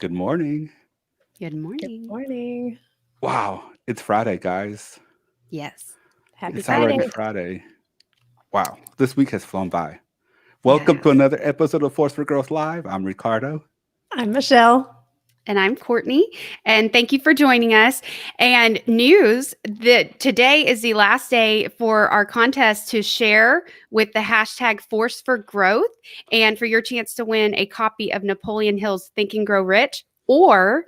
Good morning. Good Good morning. morning. Wow, it's Friday, guys. Yes. Happy It's Friday. already Friday. Wow, this week has flown by. Welcome Yes. to another episode of Force for Growth Live. I'm Ricardo. I'm Michelle. And I'm Courtney, and thank you for joining us. And news that today is the last day for our contest to share with the hashtag Force for Growth, and for your chance to win a copy of Napoleon Hill's Think and Grow Rich or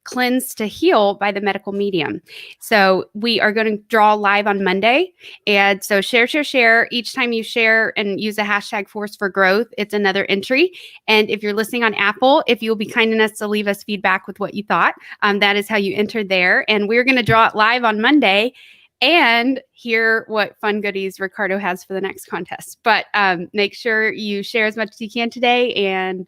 Cleanse to Heal by the Medical Medium. So we are going to draw live on Monday. And so share. Each time you share and use the hashtag Force for Growth, it's another entry. And if you're listening on Apple, if you'll be kind enough to leave us feedback with what you thought, that is how you enter there. And we're going to draw it live on Monday and hear what fun goodies Ricardo has for the next contest. But make sure you share as much as you can today and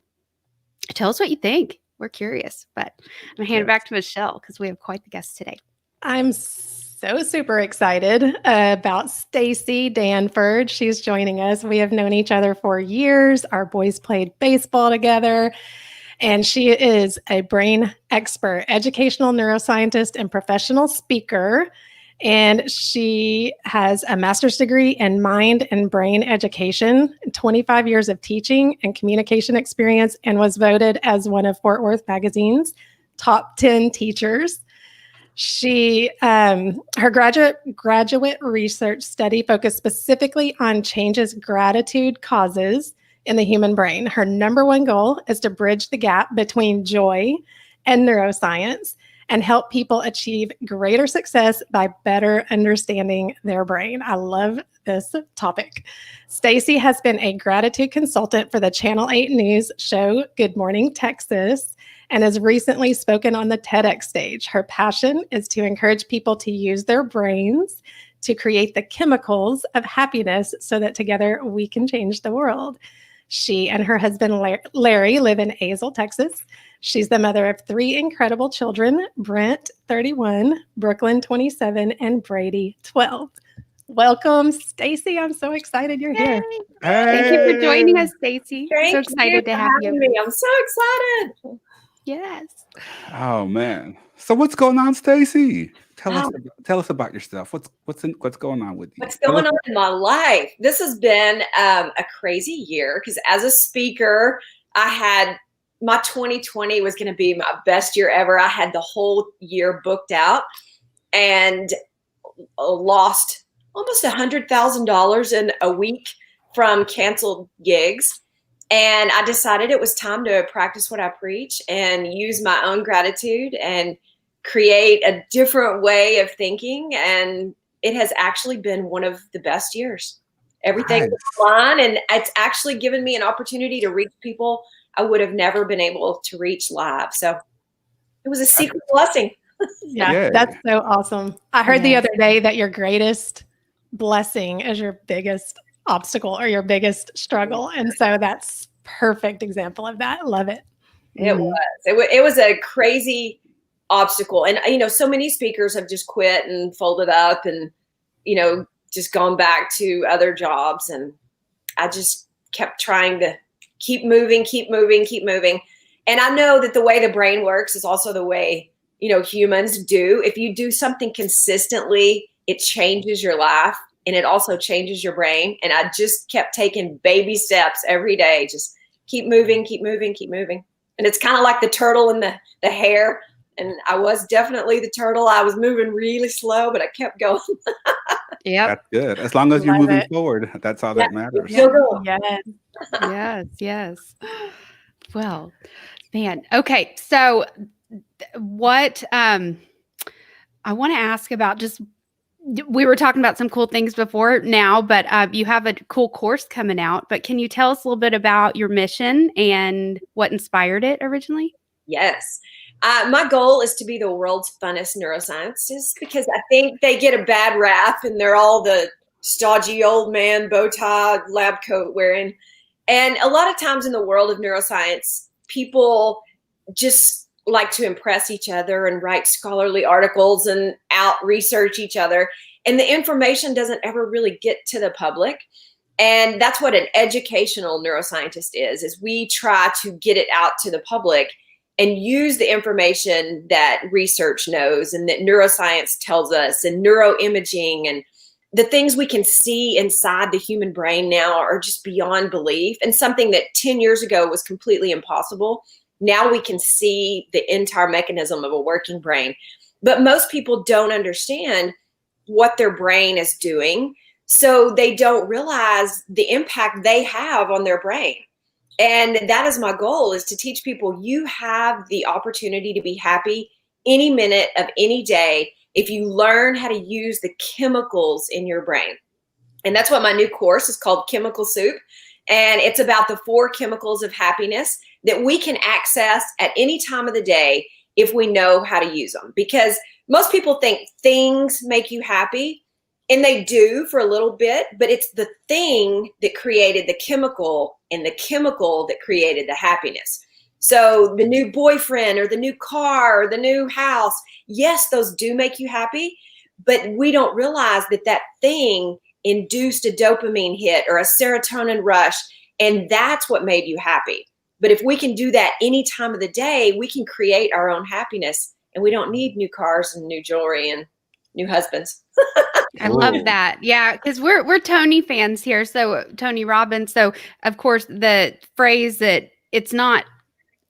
tell us what you think. We're curious, but I'm going to hand it back to Michelle because we have quite the guest today. I'm so super excited about Staci Danford. She's joining us. We have known each other for years. Our boys played baseball together. And she is a brain expert, educational neuroscientist, and professional speaker. And she has a master's degree in mind and brain education, 25 years of teaching and communication experience, and was voted as one of Fort Worth Magazine's top 10 teachers. She, her graduate research study focused specifically on changes gratitude causes in the human brain. Her number one goal is to bridge the gap between joy and neuroscience and help people achieve greater success by better understanding their brain. I love this topic. Staci has been a gratitude consultant for the Channel 8 News show Good Morning Texas and has recently spoken on the TEDx stage. Her passion is to encourage people to use their brains to create the chemicals of happiness so that together we can change the world. She and her husband, Larry, live in Azle, Texas. She's the mother of 3 incredible children, Brent, 31, Brooklyn, 27, and Brady, 12. Welcome, Staci. I'm so excited you're here. Thank you for joining us, Staci. Thank So excited you to for have having you. me. I'm so excited. Yes. Oh man. So what's going on, Staci? Tell us about yourself. What's going on with you? What's going on in my life? This has been a crazy year because as a speaker, I had my 2020 was going to be my best year ever. I had the whole year booked out and lost almost $100,000 in a week from canceled gigs. And I decided it was time to practice what I preach and use my own gratitude and create a different way of thinking. And it has actually been one of the best years. Everything Nice. was online, and it's actually given me an opportunity to reach people I would have never been able to reach live. So it was a secret blessing. Yeah, that's so awesome. I heard the other day that your greatest blessing is your biggest obstacle or your biggest struggle. And so that's perfect example of that. Love it. It was. It was a crazy obstacle. And, so many speakers have just quit and folded up and, just gone back to other jobs. And I just kept trying to keep moving. And I know that the way the brain works is also the way, humans do. If you do something consistently, it changes your life and it also changes your brain. And I just kept taking baby steps every day. Just keep moving. And it's kind of like the turtle and the hare. And I was definitely the turtle. I was moving really slow, but I kept going. Yep. That's good. As long as you're moving forward, that's all that matters. Yes. Well, man. Okay. So what I want to ask about, just we were talking about some cool things before now, but you have a cool course coming out. But can you tell us a little bit about your mission and what inspired it originally? Yes. My goal is to be the world's funnest neuroscientist because I think they get a bad rap and they're all the stodgy old man, bow tie, lab coat wearing. And a lot of times in the world of neuroscience, people just like to impress each other and write scholarly articles and out research each other. And the information doesn't ever really get to the public. And that's what an educational neuroscientist is we try to get it out to the public. and use the information that research knows and that neuroscience tells us, and neuroimaging, and the things we can see inside the human brain now are just beyond belief, and something that 10 years ago was completely impossible. Now we can see the entire mechanism of a working brain. But most people don't understand what their brain is doing, so they don't realize the impact they have on their brain. And that is my goal, is to teach people you have the opportunity to be happy any minute of any day if you learn how to use the chemicals in your brain. And that's what my new course is called, Chemical Soup. And it's about the 4 chemicals of happiness that we can access at any time of the day if we know how to use them. Because most people think things make you happy, and they do for a little bit, but it's the thing that created the chemical, and the chemical that created the happiness. So the new boyfriend or the new car or the new house, yes, those do make you happy, but we don't realize that that thing induced a dopamine hit or a serotonin rush, and that's what made you happy. But if we can do that any time of the day, we can create our own happiness, and we don't need new cars and new jewelry and new husbands. I love that. Yeah, because we're Tony fans here. So Tony Robbins. So of course the phrase that it's not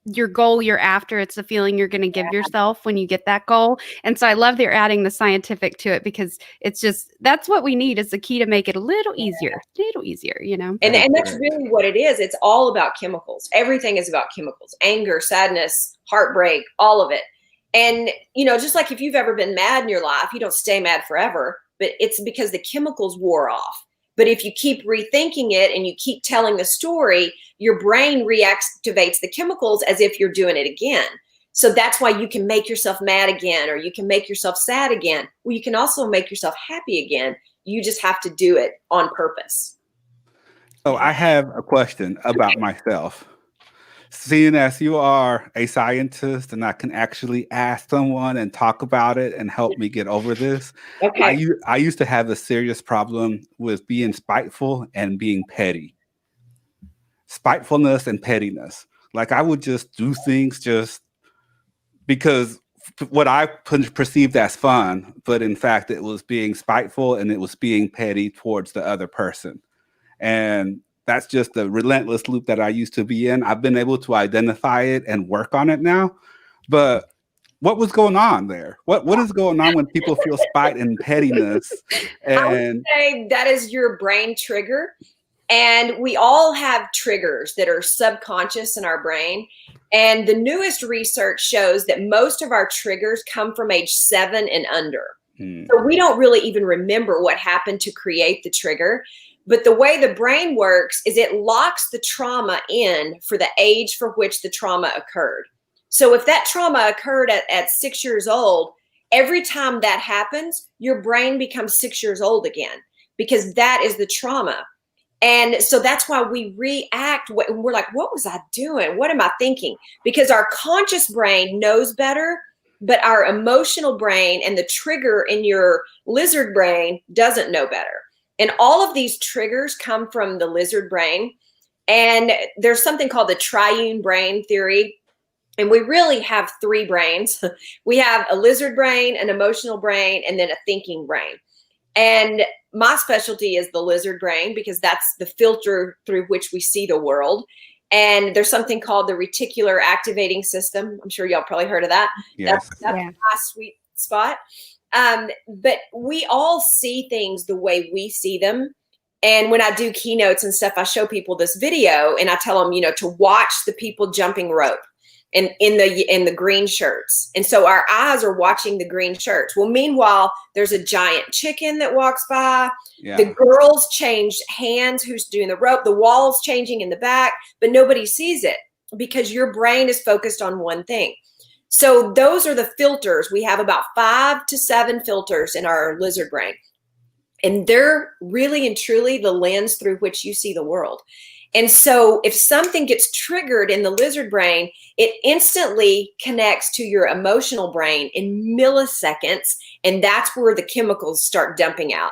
your goal you're after, it's the feeling you're going to give yourself when you get that goal. And so I love that you're adding the scientific to it, because it's just, that's what we need, is the key to make it a little easier, you know? And that's really what it is. It's all about chemicals. Everything is about chemicals: anger, sadness, heartbreak, all of it. And, you know, just like if you've ever been mad in your life, you don't stay mad forever, but it's because the chemicals wore off. But if you keep rethinking it and you keep telling the story, your brain reactivates the chemicals as if you're doing it again. So that's why you can make yourself mad again, or you can make yourself sad again. Well, you can also make yourself happy again. You just have to do it on purpose. So I have a question about myself. Seeing as you are a scientist and I can actually ask someone and talk about it and help me get over this, Okay. I used to have a serious problem with being spiteful and being petty. Spitefulness and pettiness. Like I would just do things just because what I perceived as fun, but in fact it was being spiteful and it was being petty towards the other person. And that's just the relentless loop that I used to be in. I've been able to identify it and work on it now. But what was going on there? What is going on when people feel spite and pettiness? And I would say that is your brain trigger. And we all have triggers that are subconscious in our brain. And the newest research shows that most of our triggers come from age 7 and under. So we don't really even remember what happened to create the trigger. But the way the brain works is it locks the trauma in for the age for which the trauma occurred. So if that trauma occurred at 6 years old, every time that happens, your brain becomes 6 years old again, because that is the trauma. And so that's why we react. We're like, what was I doing? What am I thinking? Because our conscious brain knows better, but our emotional brain and the trigger in your lizard brain doesn't know better. And all of these triggers come from the lizard brain. And there's something called the triune brain theory. And we really have 3 brains. We have a lizard brain, an emotional brain, and then a thinking brain. And my specialty is the lizard brain, because that's the filter through which we see the world. And there's something called the reticular activating system. I'm sure y'all probably heard of that. yes. That's my sweet spot. But we all see things the way we see them. And when I do keynotes and stuff, I show people this video and I tell them, you know, to watch the people jumping rope and in the green shirts. And so our eyes are watching the green shirts. Well, meanwhile, there's a giant chicken that walks by. Yeah. The girls changed hands, who's doing the rope, the wall's changing in the back, but nobody sees it because your brain is focused on one thing. So those are the filters. We have about 5 to 7 filters in our lizard brain. And they're really and truly the lens through which you see the world. And so if something gets triggered in the lizard brain, it instantly connects to your emotional brain in milliseconds. And that's where the chemicals start dumping out.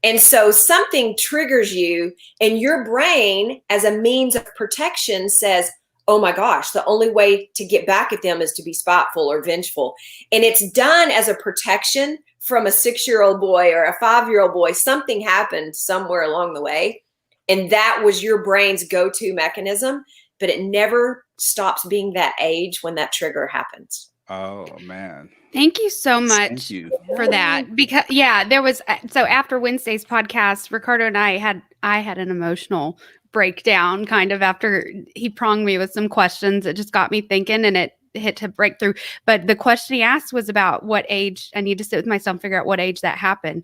And so something triggers you, and your brain, as a means of protection, says, oh my gosh, the only way to get back at them is to be spiteful or vengeful. And it's done as a protection from a 6-year-old boy or a 5-year-old boy. Something happened somewhere along the way, and that was your brain's go-to mechanism, but it never stops being that age when that trigger happens. Oh man. Thank you so Thank much you. for that. Because there was, so after Wednesday's podcast, Ricardo and I had an emotional breakdown kind of after he pronged me with some questions. It just got me thinking, and it hit to breakthrough. But the question he asked was about what age I need to sit with myself and figure out what age that happened.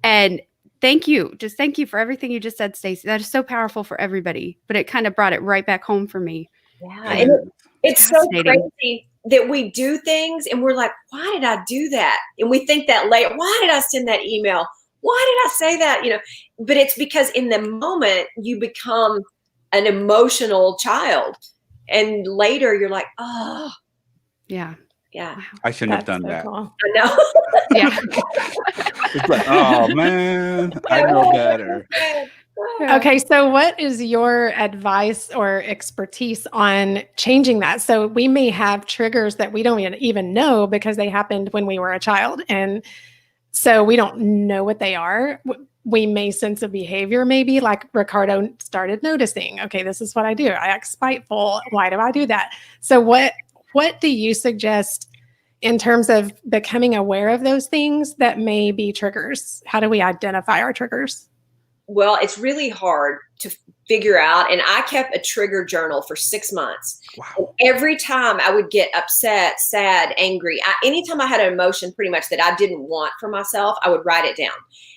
And thank you for everything you just said, Staci. That is so powerful for everybody, but it kind of brought it right back home for me. Yeah, and it's so crazy that we do things and we're like, why did I do that? And we think that later, why did I send that email? Why did I say that? You know, but it's because in the moment you become an emotional child, and later you're like, oh, yeah. Wow. I shouldn't have done that. Cool. I know. Yeah. It's like, oh man, I know better. Okay, so what is your advice or expertise on changing that? So we may have triggers that we don't even know because they happened when we were a child. And so we don't know what they are. We may sense a behavior, maybe like Ricardo started noticing, okay, this is what I do. I act spiteful. Why do I do that? So what do you suggest in terms of becoming aware of those things that may be triggers? How do we identify our triggers? Well, it's really hard to figure out. And I kept a trigger journal for 6 months. Wow. And every time I would get upset, sad, angry, anytime I had an emotion pretty much that I didn't want for myself, I would write it down.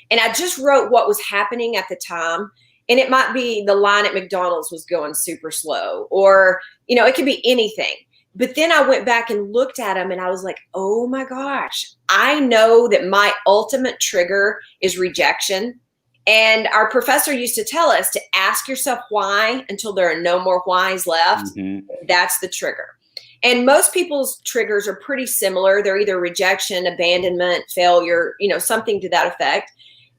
And I just wrote what was happening at the time. And it might be the line at McDonald's was going super slow, or, you know, it could be anything. But then I went back and looked at them and I was like, oh my gosh, I know that my ultimate trigger is rejection. And our professor used to tell us to ask yourself why until there are no more whys left. Mm-hmm. That's the trigger. And most people's triggers are pretty similar. They're either rejection, abandonment, failure, you know, something to that effect.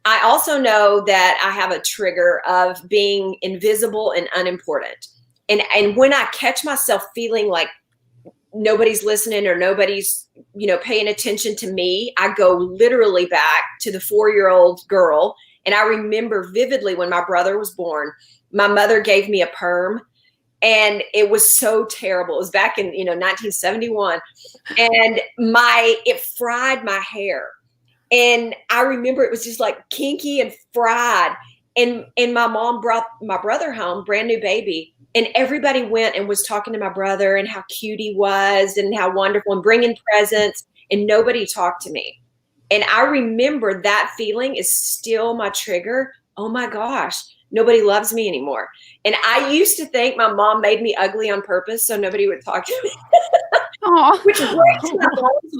I also know that I have a trigger of being invisible and unimportant. And when I catch myself feeling like nobody's listening or nobody's, you know, paying attention to me, I go literally back to the 4-year-old girl. And I remember vividly when my brother was born, my mother gave me a perm, and it was so terrible. It was back in, 1971, and it fried my hair. And I remember it was just like kinky and fried. And my mom brought my brother home, brand new baby. And everybody went and was talking to my brother and how cute he was and how wonderful, and bringing presents, and nobody talked to me. And I remember that feeling is still my trigger. Oh my gosh, nobody loves me anymore. And I used to think my mom made me ugly on purpose so nobody would talk to me. Which breaks my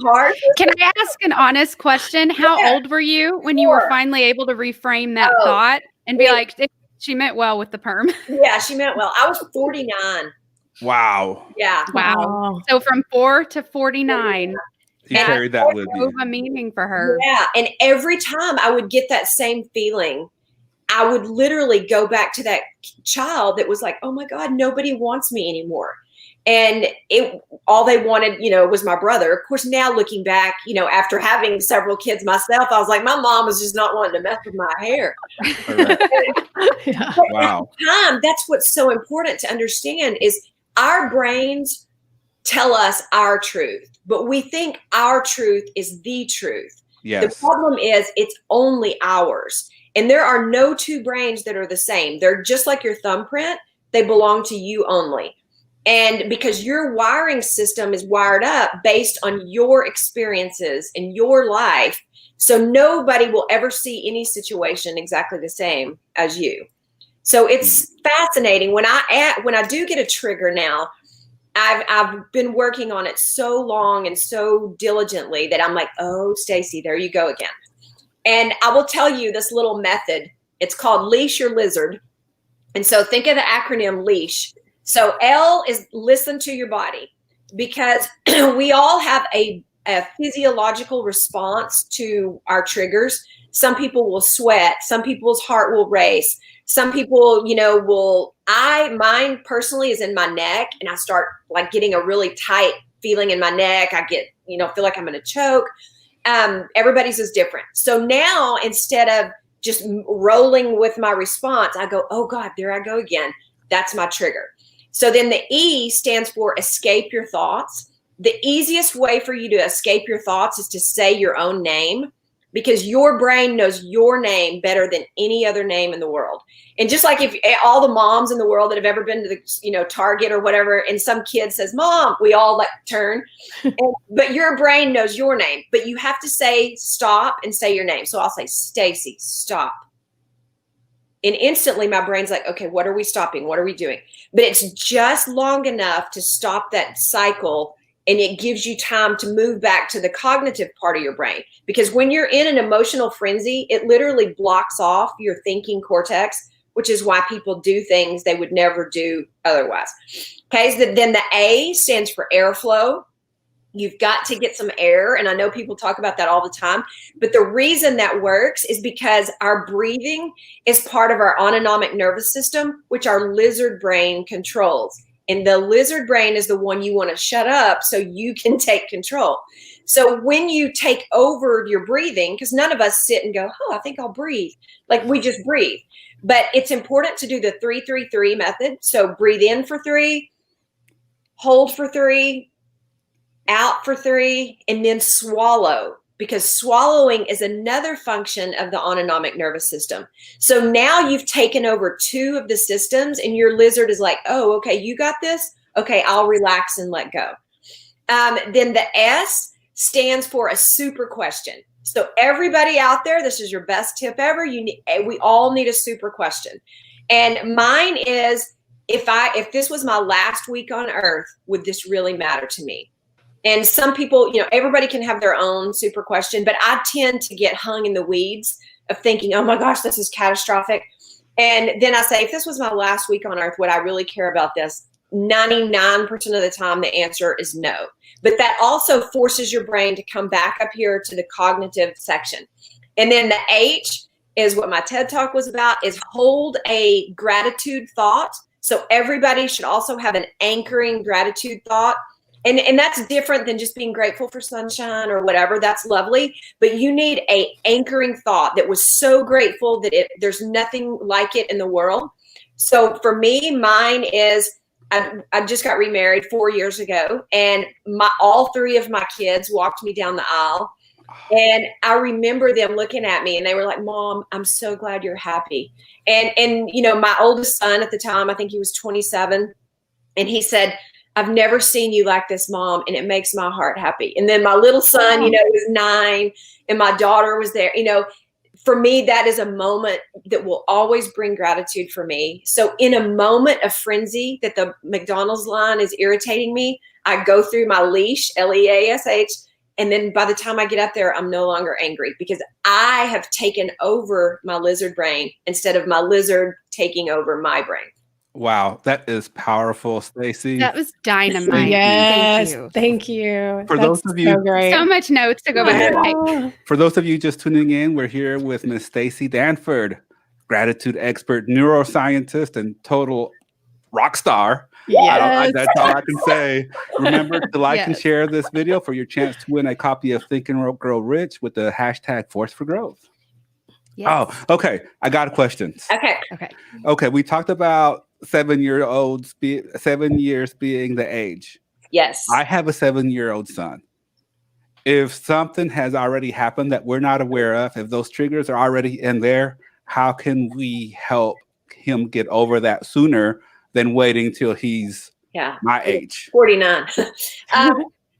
heart. Can I ask an honest question? How old were you when you were finally able to reframe that thought and be like, she meant well with the perm? Yeah, she meant well. I was 49. Wow. Yeah. Wow. So from 4 to 49. You carried that with you. A meaning for her. Yeah. And every time I would get that same feeling, I would literally go back to that child that was like, oh my God, nobody wants me anymore. And all they wanted, was my brother. Of course, now looking back, after having several kids myself, I was like, my mom was just not wanting to mess with my hair. Yeah. Wow. At the time, that's what's so important to understand is our brains tell us our truth, but we think our truth is the truth. Yes. The problem is it's only ours. And there are no two brains that are the same. They're just like your thumbprint. They belong to you only. And because your wiring system is wired up based on your experiences in your life, so nobody will ever see any situation exactly the same as you. So it's fascinating. When I do get a trigger now, I've been working on it so long and so diligently that I'm like, oh, Staci, there you go again. And I will tell you this little method. It's called Leash Your Lizard. And so think of the acronym LEASH. So L is listen to your body, because we all have a physiological response to our triggers. Some people will sweat. Some people's heart will race. Some people, mine personally is in my neck, and I start like getting a really tight feeling in my neck. I get, feel like I'm going to choke. Everybody's is different. So now instead of just rolling with my response, I go, oh God, there I go again. That's my trigger. So then the E stands for escape your thoughts. The easiest way for you to escape your thoughts is to say your own name, because your brain knows your name better than any other name in the world. And just like if all the moms in the world that have ever been to the, Target or whatever, and some kid says, Mom, we all like turn, but your brain knows your name, but you have to say stop and say your name. So I'll say, Staci, stop. And instantly my brain's like, okay, what are we stopping? What are we doing? But it's just long enough to stop that cycle. And it gives you time to move back to the cognitive part of your brain. Because when you're in an emotional frenzy, it literally blocks off your thinking cortex, which is why people do things they would never do otherwise. Okay, so then the A stands for airflow. You've got to get some air. And I know people talk about that all the time. But the reason that works is because our breathing is part of our autonomic nervous system, which our lizard brain controls. And the lizard brain is the one you want to shut up so you can take control. So when you take over your breathing, because none of us sit and go, oh, I think I'll breathe. Like we just breathe. But it's important to do the 3-3-3 method. So breathe in for 3, hold for 3, out for 3, and then swallow, because swallowing is another function of the autonomic nervous system. So now you've taken over 2 of the systems, and your lizard is like, oh, okay, you got this. Okay, I'll relax and let go. Then the S stands for a super question. So everybody out there, this is your best tip ever. We all need a super question. And mine is, if this was my last week on earth, would this really matter to me? And some people, everybody can have their own super question, but I tend to get hung in the weeds of thinking, oh my gosh, this is catastrophic. And then I say, if this was my last week on earth, would I really care about this? 99% of the time, the answer is no. But that also forces your brain to come back up here to the cognitive section. And then the H is what my TED Talk was about, is hold a gratitude thought. So everybody should also have an anchoring gratitude thought. And that's different than just being grateful for sunshine or whatever. That's lovely. But you need a anchoring thought that was so grateful that there's nothing like it in the world. So for me, mine is, I just got remarried 4 years ago, and all 3 of my kids walked me down the aisle. And I remember them looking at me and they were like, Mom, I'm so glad you're happy. And my oldest son at the time, I think he was 27, and he said, I've never seen you like this, Mom, and it makes my heart happy. And then my little son, was 9, and my daughter was there. For me, that is a moment that will always bring gratitude for me. So in a moment of frenzy that the McDonald's line is irritating me, I go through my leash, LEASH, and then by the time I get up there, I'm no longer angry, because I have taken over my lizard brain instead of my lizard taking over my brain. Wow, that is powerful, Staci. That was dynamite. Yes, thank you. For That's those of you, so great. So much notes to go back. For those of you just tuning in, we're here with Miss Staci Danford, gratitude expert, neuroscientist, and total rock star. Yes. That's all I can say. Remember to like and share this video for your chance to win a copy of Think and Grow Rich with the hashtag Force for Growth. Yes. Oh, okay. I got questions. Okay. We talked about 7 years being the age. Yes. I have a 7-year-old son. If something has already happened that we're not aware of, if those triggers are already in there, how can we help him get over that sooner than waiting till he's my age? 49.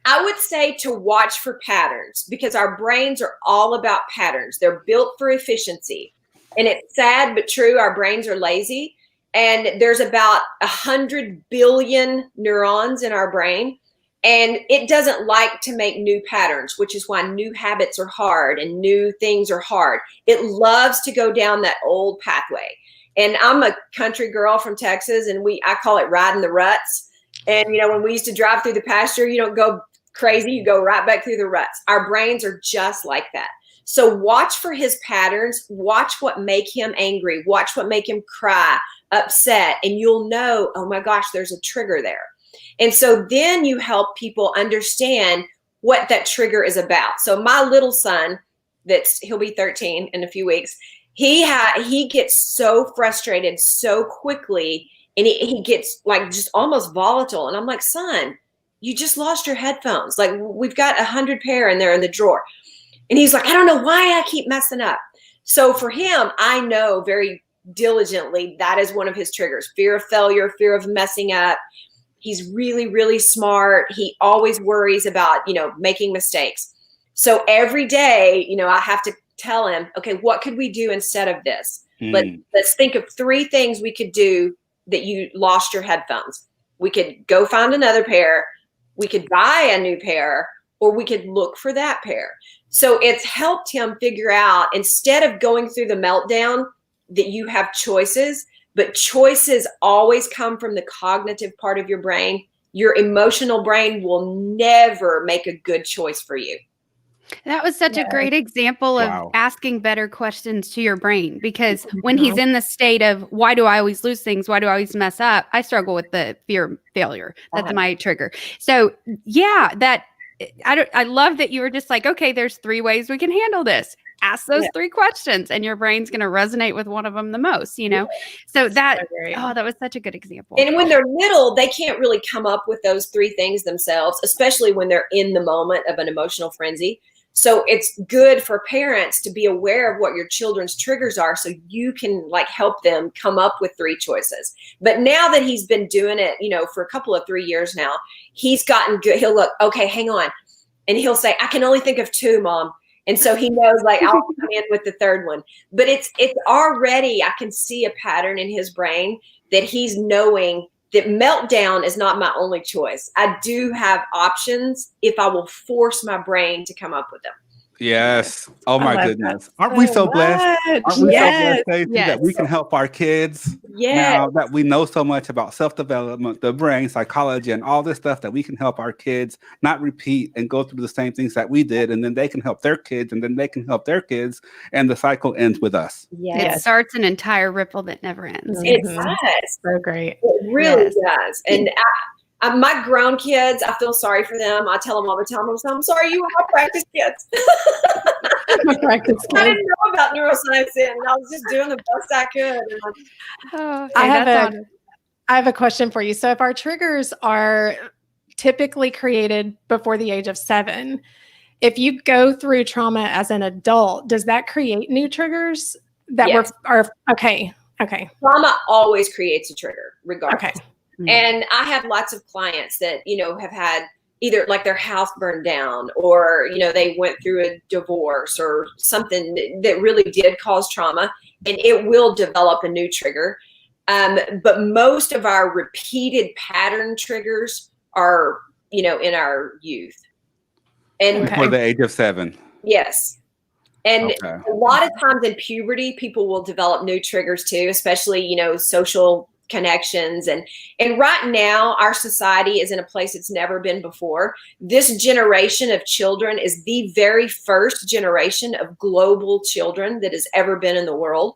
I would say to watch for patterns, because our brains are all about patterns. They're built for efficiency. And it's sad but true, our brains are lazy. And there's about 100 billion neurons in our brain. And it doesn't like to make new patterns, which is why new habits are hard and new things are hard. It loves to go down that old pathway. And I'm a country girl from Texas, and I call it riding the ruts. And, when we used to drive through the pasture, you don't go crazy, you go right back through the ruts. Our brains are just like that. So watch for his patterns, watch what make him angry, watch what make him cry, upset, and you'll know, oh my gosh, there's a trigger there. And so then you help people understand what that trigger is about. So my little son, he'll be 13 in a few weeks, he gets so frustrated so quickly, and he gets like just almost volatile. And I'm like, son, you just lost your headphones. Like, we've got 100 pair in there in the drawer. And he's like, I don't know why I keep messing up. So for him, I know very diligently that is one of his triggers: fear of failure, fear of messing up. He's really, really smart. He always worries about, making mistakes. So every day, I have to tell him, okay, what could we do instead of this? Let's think of 3 things we could do that you lost your headphones. We could go find another pair. We could buy a new pair, or we could look for that pair. So it's helped him figure out, instead of going through the meltdown, that you have choices, but choices always come from the cognitive part of your brain. Your emotional brain will never make a good choice for you. That was such a great example of asking better questions to your brain, because when he's in the state of, why do I always lose things? Why do I always mess up? I struggle with the fear of failure. That's my trigger. So I love that you were just like, okay, there's 3 ways we can handle this. Ask those 3 questions, and your brain's going to resonate with one of them the most, So that was such a good example. And when they're little, they can't really come up with those 3 things themselves, especially when they're in the moment of an emotional frenzy. So it's good for parents to be aware of what your children's triggers are, so you can help them come up with 3 choices. But now that he's been doing it, for a couple of 3 years now, he's gotten good. He'll look, okay, hang on. And he'll say, I can only think of 2, Mom. And so he knows, I'll come in with the 3rd one. But it's already, I can see a pattern in his brain that he's knowing that meltdown is not my only choice. I do have options if I will force my brain to come up with them. Yes. Oh my goodness. Aren't we so blessed? Aren't we so blessed, Staci, that we can help our kids now that we know so much about self-development, the brain, psychology, and all this stuff, that we can help our kids not repeat and go through the same things that we did, and then they can help their kids, and then they can help their kids, and the cycle ends with us. It starts an entire ripple that never ends. It does. So great. It really does. And my grown kids, I feel sorry for them. I tell them all the time, I'm sorry, you were my practice kids. I didn't know about neuroscience then. I was just doing the best I could. I have a question for you. So if our triggers are typically created before the age of 7, if you go through trauma as an adult, does that create new triggers that okay. Trauma always creates a trigger, regardless. Okay. And I have lots of clients that, have had either their house burned down, or, they went through a divorce or something that really did cause trauma, and it will develop a new trigger. But most of our repeated pattern triggers are, in our youth. And before the age of 7. Yes. And a lot of times in puberty, people will develop new triggers too, especially, social connections. And right now, our society is in a place it's never been before. This generation of children is the very first generation of global children that has ever been in the world.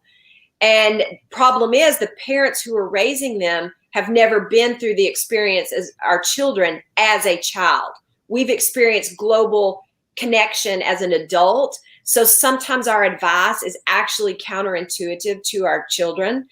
And problem is, the parents who are raising them have never been through the experience as our children as a child. We've experienced global connection as an adult. So sometimes our advice is actually counterintuitive to our children.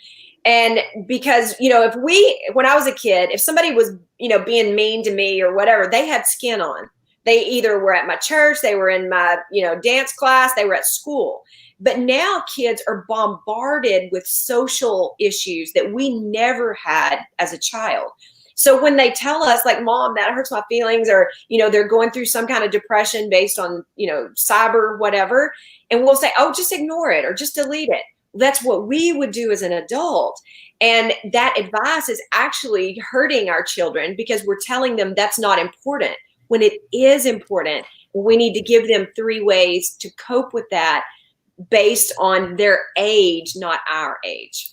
And because, when I was a kid, if somebody was, being mean to me or whatever, they had skin on. They either were at my church, they were in my, dance class, they were at school. But now kids are bombarded with social issues that we never had as a child. So when they tell us, Mom, that hurts my feelings, or, they're going through some kind of depression based on, cyber, whatever, and we'll say, oh, just ignore it or just delete it. That's what we would do as an adult. And that advice is actually hurting our children, because we're telling them that's not important when it is important. We need to give them 3 ways to cope with that based on their age, not our age.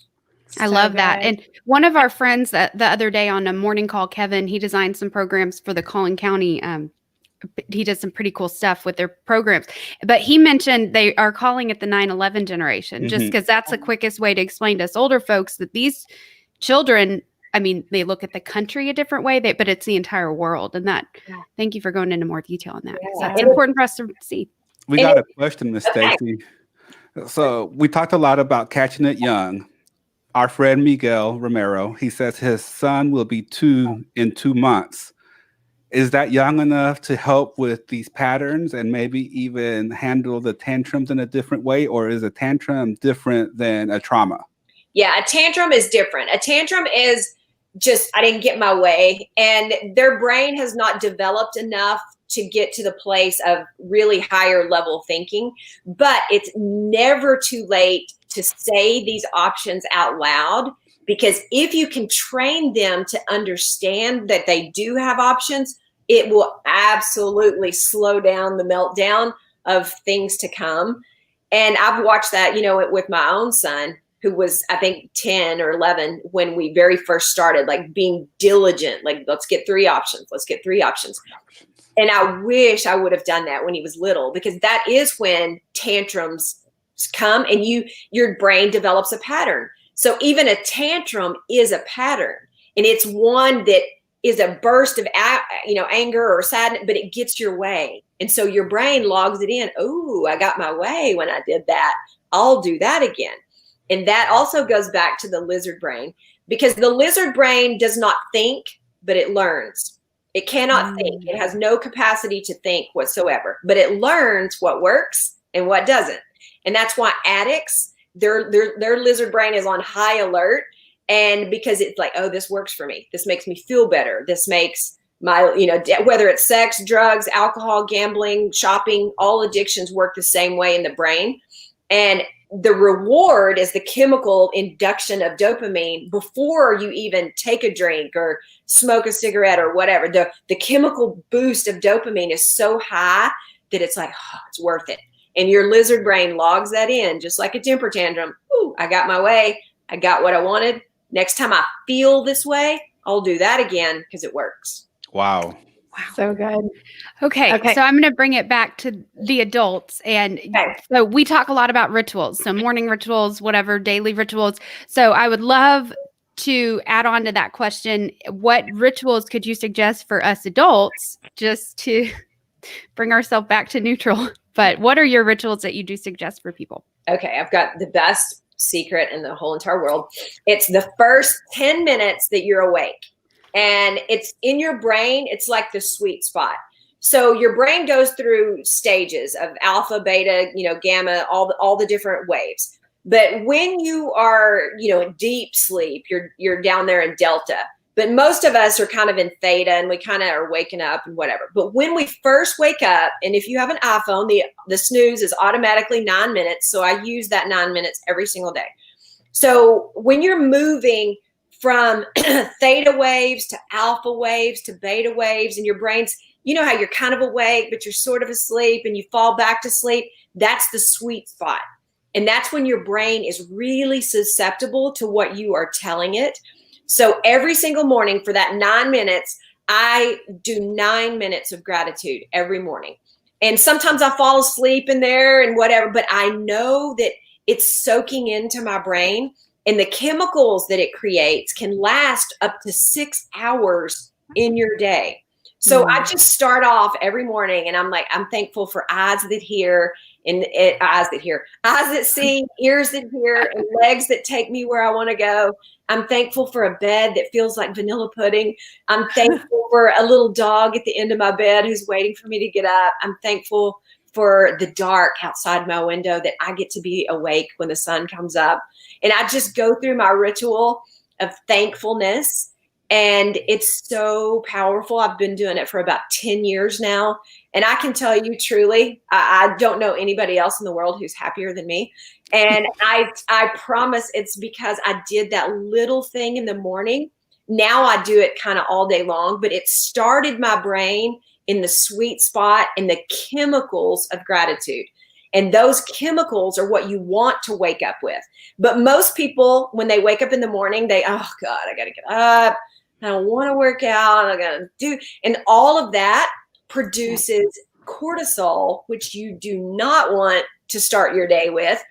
I love that. And one of our friends the other day on a morning call, Kevin, he designed some programs for the Collin County he does some pretty cool stuff with their programs. But he mentioned they are calling it the 9/11 generation, just because that's the quickest way to explain to us older folks that these children, I mean, they look at the country a different way, but it's the entire world. And that, thank you for going into more detail on that. Yeah. That's important for us to see. We got a question, Miss Staci. So we talked a lot about catching it young. Our friend Miguel Romero, he says his son will be 2 in 2 months. Is that young enough to help with these patterns and maybe even handle the tantrums in a different way? Or is a tantrum different than a trauma? Yeah, a tantrum is different. A tantrum is just, I didn't get my way. And their brain has not developed enough to get to the place of really higher level thinking. But it's never too late to say these options out loud, because if you can train them to understand that they do have options, it will absolutely slow down the meltdown of things to come. And I've watched that, with my own son, who was, I think, 10 or 11 when we very first started, like being diligent, like, let's get 3 options. Let's get 3 options. And I wish I would have done that when he was little, because that is when tantrums come and your brain develops a pattern. So even a tantrum is a pattern, and it's one that is a burst of anger or sadness, but it gets your way. And so your brain logs it in. Oh, I got my way when I did that. I'll do that again. And that also goes back to the lizard brain, because the lizard brain does not think, but it learns. It cannot think. It has no capacity to think whatsoever, but it learns what works and what doesn't. And that's why addicts, their lizard brain is on high alert. And because it's like, oh, this works for me. This makes me feel better. This makes my, whether it's sex, drugs, alcohol, gambling, shopping, all addictions work the same way in the brain. And the reward is the chemical induction of dopamine before you even take a drink or smoke a cigarette or whatever. The chemical boost of dopamine is so high that it's like, oh, it's worth it. And your lizard brain logs that in, just like a temper tantrum. Ooh, I got my way. I got what I wanted. Next time I feel this way, I'll do that again because it works. Wow. So good. Okay. So I'm going to bring it back to the adults. And so we talk a lot about rituals. So morning rituals, whatever, daily rituals. So I would love to add on to that question. What rituals could you suggest for us adults, just to bring ourselves back to neutral? But what are your rituals that you do suggest for people? Okay. I've got the best secret in the whole entire world. It's the first 10 minutes that you're awake. And it's in your brain. It's like the sweet spot. So your brain goes through stages of alpha, beta, gamma, all the different waves. But when you are, in deep sleep, you're down there in delta. But most of us are kind of in theta, and we kind of are waking up and whatever. But when we first wake up, and if you have an iPhone, the snooze is automatically 9 minutes. So I use that 9 minutes every single day. So when you're moving from theta waves to alpha waves to beta waves, and your brain's, how you're kind of awake, but you're sort of asleep, and you fall back to sleep, that's the sweet spot. And that's when your brain is really susceptible to what you are telling it. So every single morning for that 9 minutes, I do 9 minutes of gratitude every morning. And sometimes I fall asleep in there and whatever, but I know that it's soaking into my brain, and the chemicals that it creates can last up to 6 hours in your day. So I just start off every morning, and I'm like, I'm thankful for eyes that hear, and eyes that see, ears that hear, and legs that take me where I want to go. I'm thankful for a bed that feels like vanilla pudding. I'm thankful for a little dog at the end of my bed who's waiting for me to get up. I'm thankful for the dark outside my window, that I get to be awake when the sun comes up. And I just go through my ritual of thankfulness. And it's so powerful. I've been doing it for about 10 years now. And I can tell you truly, I don't know anybody else in the world who's happier than me. And I promise it's because I did that little thing in the morning. Now I do it kind of all day long, but it started my brain in the sweet spot and the chemicals of gratitude. And those chemicals are what you want to wake up with. But most people, when they wake up in the morning, oh God, I got to get up. I don't want to work out. I got to do. And all of that produces cortisol, which you do not want to start your day with.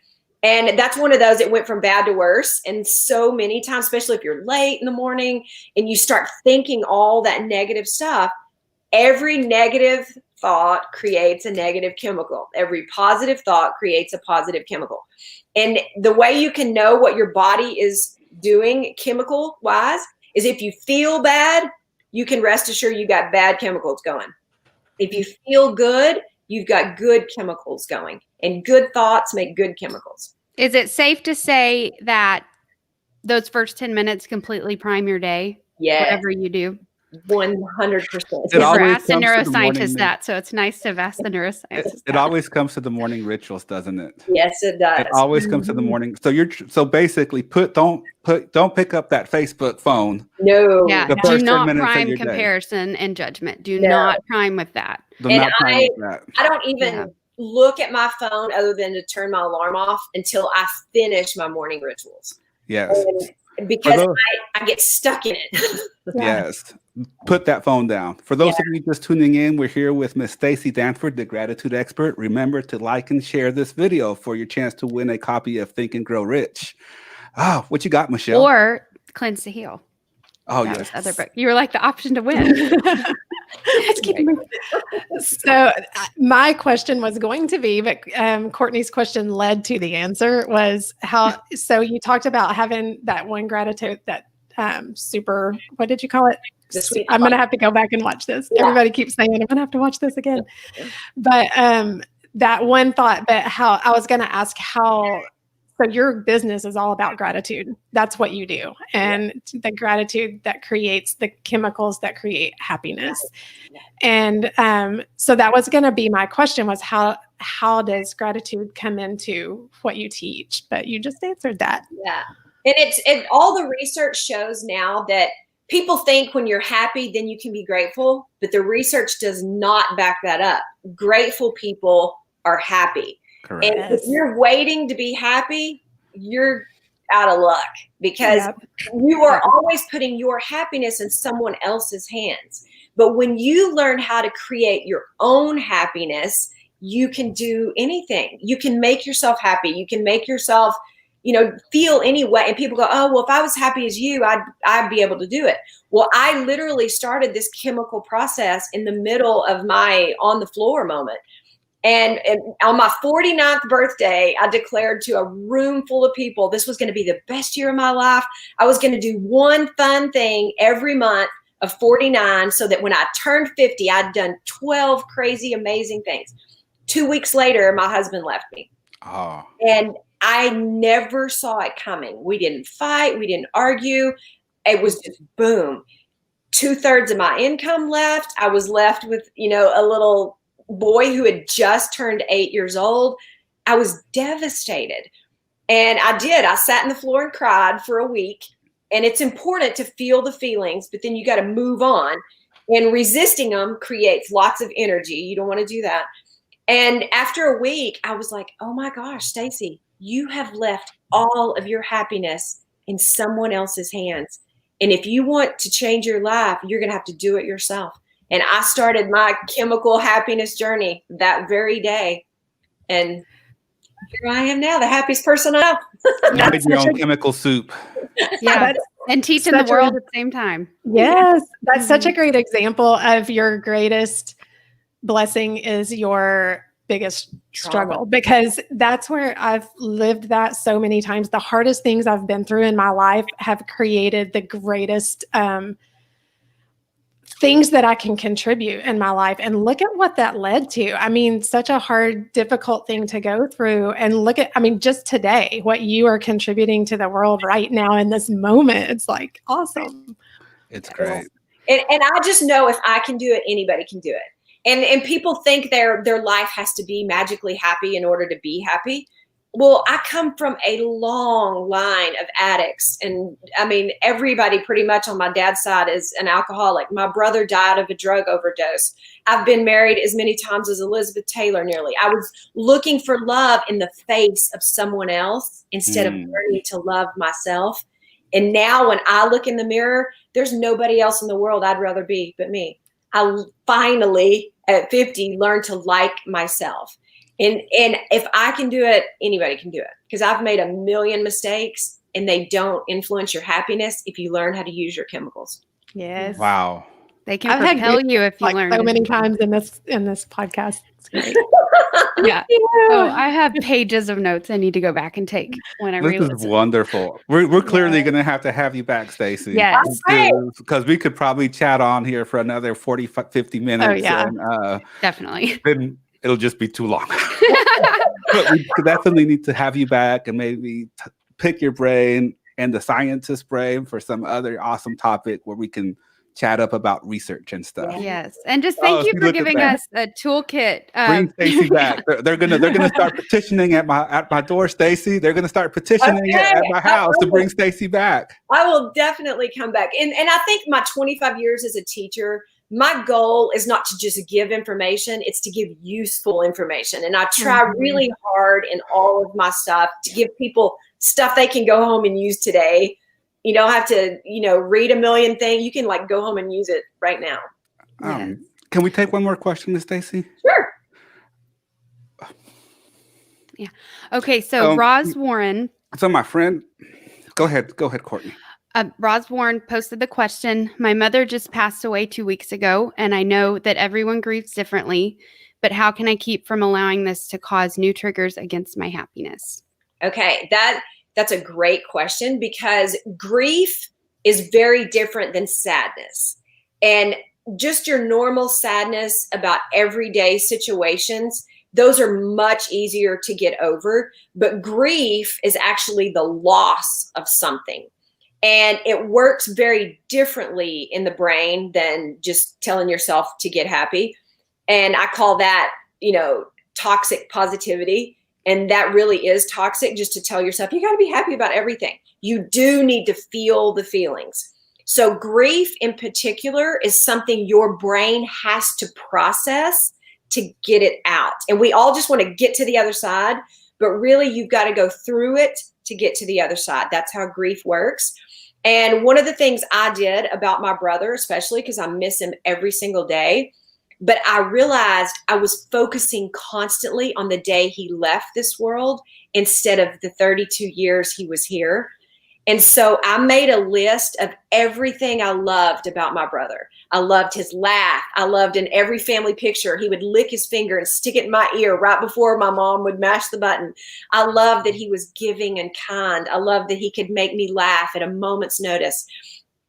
And that's one of those that went from bad to worse. And so many times, especially if you're late in the morning and you start thinking all that negative stuff, every negative thought creates a negative chemical. Every positive thought creates a positive chemical. And the way you can know what your body is doing chemical wise is if you feel bad, you can rest assured you got bad chemicals going. If you feel good, you've got good chemicals going, and good thoughts make good chemicals. Is it safe to say that those first 10 minutes completely prime your day? Yeah. Whatever you do. 100%. Never always asked a comes to the morning neuroscientist that, so it's nice to have asked the neuroscientist. It always comes to the morning rituals, doesn't it? Yes, it does. It always comes to the morning. So basically, don't pick up that Facebook phone. No. Yeah, The do first 10 not minutes of prime your day. comparison and judgment. Do No. not prime with that. Do And not prime with that. I don't even look at my phone other than to turn my alarm off until I finish my morning rituals. Yes. And because I get stuck in it. Yes. Put that phone down. For those of you just tuning in, we're here with Miss Staci Danford, the gratitude expert. Remember to like and share this video for your chance to win a copy of Think and Grow Rich. Oh, what you got, Michelle? Or Cleanse to Heal. Oh, That yes. was other book. You were like the option to win. Let's keep moving. So my question was going to be, but Courtney's question led to the answer was how, so you talked about having that one gratitude, that super, what did you call it? I'm going to have to go back and watch this. Yeah. Everybody keeps saying, I'm going to have to watch this again. But that one thought, but how I was going to ask how, so your business is all about gratitude. That's what you do. And the gratitude that creates the chemicals that create happiness. And so that was going to be my question was how does gratitude come into what you teach? But you just answered that. Yeah. And all the research shows now that people think when you're happy, then you can be grateful, but the research does not back that up. Grateful people are happy. Correct. And if you're waiting to be happy, you're out of luck because you are always putting your happiness in someone else's hands. But when you learn how to create your own happiness, you can do anything. You can make yourself happy. You can make yourself, feel any way. And people go, oh, well, if I was happy as you, I'd be able to do it. Well, I literally started this chemical process in the middle of my on the floor moment. And on my 49th birthday, I declared to a room full of people, this was going to be the best year of my life. I was going to do one fun thing every month of 49 so that when I turned 50, I'd done 12 crazy, amazing things. 2 weeks later, my husband left me. Oh. And I never saw it coming. We didn't fight. We didn't argue. It was just boom. 2/3 of my income left. I was left with, a little boy who had just turned 8 years old. I was devastated. And I sat on the floor and cried for a week. And it's important to feel the feelings, but then you got to move on. And resisting them creates lots of energy. You don't want to do that. And after a week, I was like, oh my gosh, Staci, you have left all of your happiness in someone else's hands. And if you want to change your life, you're going to have to do it yourself. And I started my chemical happiness journey that very day. And here I am now, the happiest person I know. You made your own chemical soup. Yeah. And teaching the world at the same time. Yes. That's such a great example of your greatest blessing is your biggest struggle, because that's where I've lived that so many times. The hardest things I've been through in my life have created the greatest things that I can contribute in my life. And look at what that led to. I mean, such a hard, difficult thing to go through. And look at, just today, what you are contributing to the world right now in this moment. It's like awesome. It's great. And I just know if I can do it, anybody can do it. And people think their life has to be magically happy in order to be happy. Well, I come from a long line of addicts. And everybody pretty much on my dad's side is an alcoholic. My brother died of a drug overdose. I've been married as many times as Elizabeth Taylor nearly. I was looking for love in the face of someone else instead of learning to love myself. And now when I look in the mirror, there's nobody else in the world I'd rather be but me. I finally at 50 learned to like myself. And if I can do it, anybody can do it, because I've made a million mistakes and they don't influence your happiness if you learn how to use your chemicals. Yes. Wow. They can I've had propel good- you if you Like learn so to many do it. times in this podcast. It's great. Yeah. Oh, I have pages of notes I need to go back and take when I This is re-listen. wonderful. We're clearly going to have you back, Staci. Yes. Because we could probably chat on here for another 40, 50 minutes. Oh, yeah. And, Definitely. then it'll just be too long. But we definitely need to have you back and maybe pick your brain and the scientist's brain for some other awesome topic where we can chat up about research and stuff. Yes. And just thank you see, for look at giving that. us a toolkit. Bring Staci back. They're gonna start petitioning at my door, Staci. They're gonna start petitioning at my house to bring Staci back. I will definitely come back. And I think my 25 years as a teacher, my goal is not to just give information, it's to give useful information. And I try really hard in all of my stuff to give people stuff they can go home and use today. You don't have to, read a million things. You can go home and use it right now. Yes. Can we take one more question, Miss Staci? Sure. Yeah. Okay. So Roz Warren. So my friend, go ahead, Courtney. Roz Warren posted the question. My mother just passed away 2 weeks ago, and I know that everyone grieves differently, but how can I keep from allowing this to cause new triggers against my happiness? Okay. That's a great question, because grief is very different than sadness. And just your normal sadness about everyday situations, those are much easier to get over. But grief is actually the loss of something. And it works very differently in the brain than just telling yourself to get happy. And I call that, toxic positivity. And that really is toxic, just to tell yourself, you got to be happy about everything. You do need to feel the feelings. So grief in particular is something your brain has to process to get it out. And we all just want to get to the other side, but really you've got to go through it to get to the other side. That's how grief works. And one of the things I did about my brother, especially because I miss him every single day, but I realized I was focusing constantly on the day he left this world instead of the 32 years he was here. And so I made a list of everything I loved about my brother. I loved his laugh. I loved in every family picture, he would lick his finger and stick it in my ear right before my mom would mash the button. I loved that he was giving and kind. I loved that he could make me laugh at a moment's notice.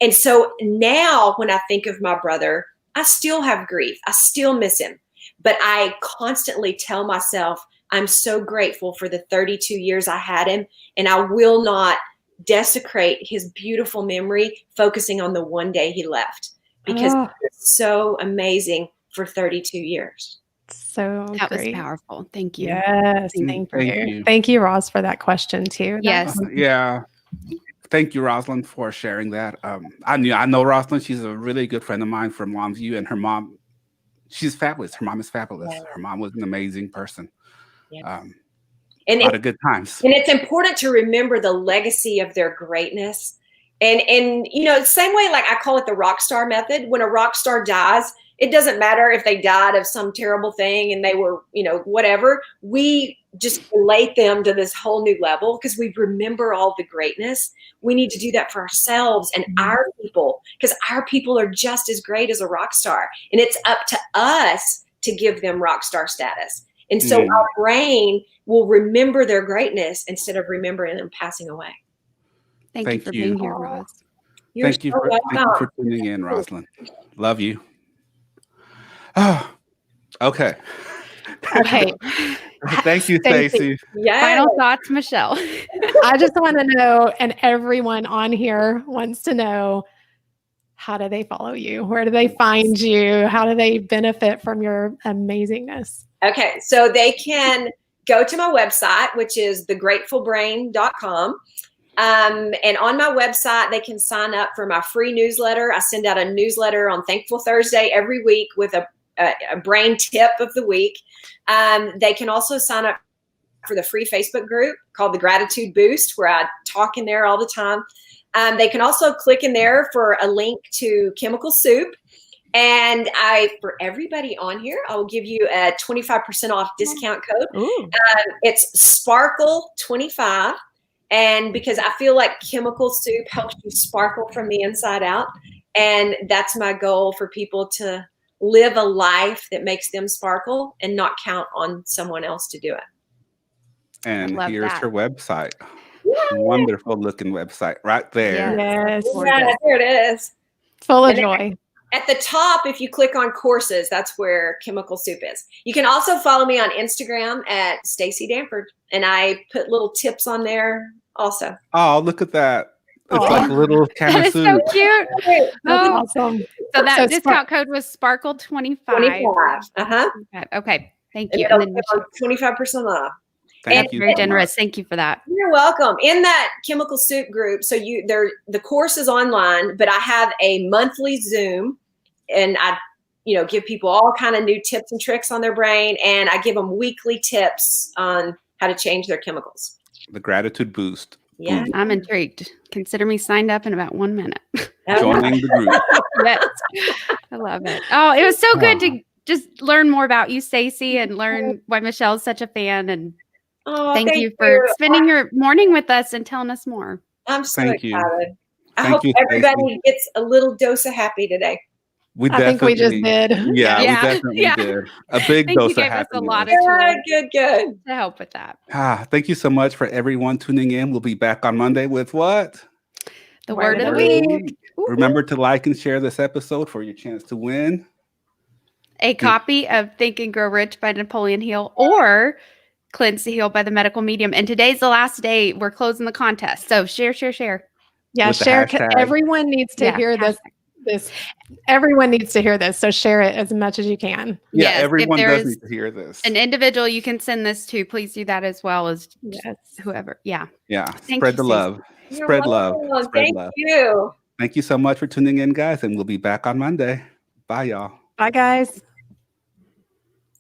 And so now when I think of my brother, I still have grief. I still miss him. But I constantly tell myself, I'm so grateful for the 32 years I had him, and I will not desecrate his beautiful memory focusing on the one day he left, because it's so amazing for 32 years. So That great. was powerful. Thank you. Yes. Thank you. Thank you, Roz, for that question too. Yes. Yeah. Thank you, Rosalind, for sharing that. I know Rosalind. She's a really good friend of mine from Longview, and her mom, she's fabulous. Her mom is fabulous. Her mom was an amazing person. Yeah. A lot of good times. And it's important to remember the legacy of their greatness. And same way, like I call it the rock star method. When a rock star dies, it doesn't matter if they died of some terrible thing and they were, whatever. We just relate them to this whole new level because we remember all the greatness. We need to do that for ourselves and our people, because our people are just as great as a rock star. And it's up to us to give them rock star status. And so our brain will remember their greatness instead of remembering them passing away. Thank you for being here, Roz. Thank you for tuning in, Rosalind. Love you. Oh, okay. Okay. Thank you, Staci. Yeah. Final thoughts, Michelle. I just want to know, and everyone on here wants to know, how do they follow you? Where do they find you? How do they benefit from your amazingness? Okay, so they can go to my website, which is thegratefulbrain.com. And on my website, they can sign up for my free newsletter. I send out a newsletter on Thankful Thursday every week with a brain tip of the week. They can also sign up for the free Facebook group called the Gratitude Boost, where I talk in there all the time. They can also click in there for a link to Chemical Soup. And for everybody on here, I will give you a 25% off discount code. It's Sparkle25. And because I feel like chemical soup helps you sparkle from the inside out. And that's my goal, for people to live a life that makes them sparkle and not count on someone else to do it. And here's that. her website. Wonderful looking website right there. Yes. Yeah, there it is. Full of joy. At the top, if you click on courses, that's where Chemical Soup is. You can also follow me on Instagram at Staci Danford, and I put little tips on there also. Oh, look at that. It's like a little can That of is soup. so cute. That's Oh, awesome. so that So discount code was Sparkle25. 25. Okay. Thank And you. it'll And then give 25% off. Thank you very so generous. much. Thank you for that. You're welcome. In that Chemical Soup group, so the course is online, but I have a monthly Zoom, and I give people all kind of new tips and tricks on their brain, and I give them weekly tips on how to change their chemicals. The gratitude boost. Yeah. I'm intrigued. Consider me signed up in about 1 minute. Joining the group. Yes. I love it. Oh, it was so good to just learn more about you, Staci, and learn why Michelle's such a fan. And thank you for spending your morning with us and telling us more. I'm so Thank you. excited. I Thank hope you, everybody gets a little dose of happy today. I think we just did. Yeah, we Yeah. definitely Yeah. did. A big think dose you of gave us a happiness. lot of Good. to help with that. Thank you so much for everyone tuning in. We'll be back on Monday with what? The word of the week. Remember to like and share this episode for your chance to win A copy of Think and Grow Rich by Napoleon Hill or Cleanse to Heal by the Medical Medium. And today's the last day. We're closing the contest. So share. Yeah, With the share. hashtag. Everyone needs to hear this. Everyone needs to hear this. So share it as much as you can. Yeah, Yes, if everyone there does is need to hear this. an individual you can send this to, please do that as well as whoever. Yeah. Yeah, Thank spread you, the Stacey. love. Spread love. Spread Thank love. you. Thank you so much for tuning in, guys, and we'll be back on Monday. Bye, y'all. Bye, guys.